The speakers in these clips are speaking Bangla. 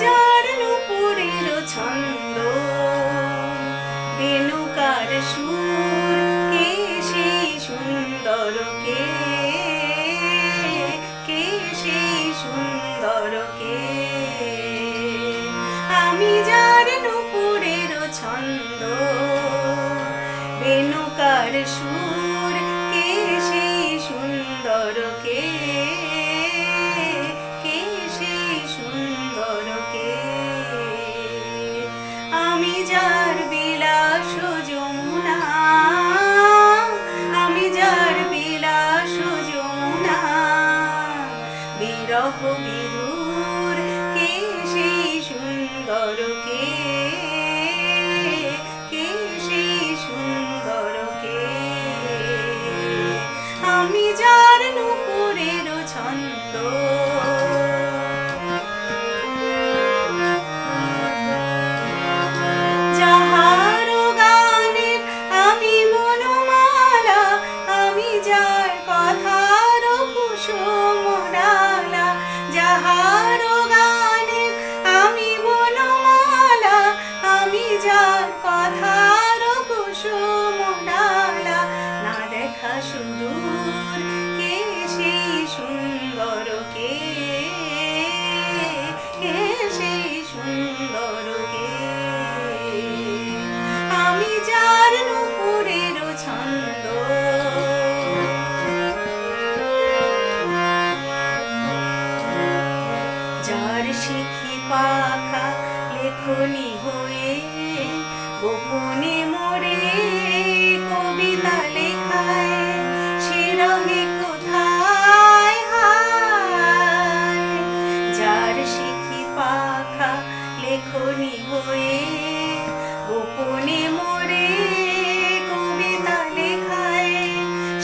যার নুপুরের ছন্দ, বেণুকার সুর, কে সেই সুন্দর, কে সেই সুন্দর, কে? আমি যার নুপুরের ছন্দ, বেণুকার সুর, কে সেই সুন্দর, কে সেই সুন্দর, কে? আমি যার বিলাস যমুনা, আমি যার বিলাস যমুনা, বিরহ বিধুর, কে সেই সুন্দর, কে সেই সুন্দর, কে? আমি যার নুপুরের ছন্দ, যাহার গানের আমি বনমালা, আমি যার কথার কুসুম ডালা, যাহার গানের আমি বনমালা, আমি যার কথার কুসুম ডালা, না দেখা সুদূর, কে সেই সুন্দর, কে সেই সুন্দর, কে? আমি যার নুপুরের ছন্দ, যার শিখি পাখা লেখনি হয়ে গোপনে মোরে কবিতা লেখায়, সে রহে কোথায় হায়? যার শিখি পাখা লেখনি হয়ে গোপনে মোরে কবিতা লেখায়,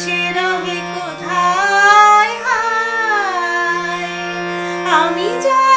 সে রহে কোথায় হায়? আমি যার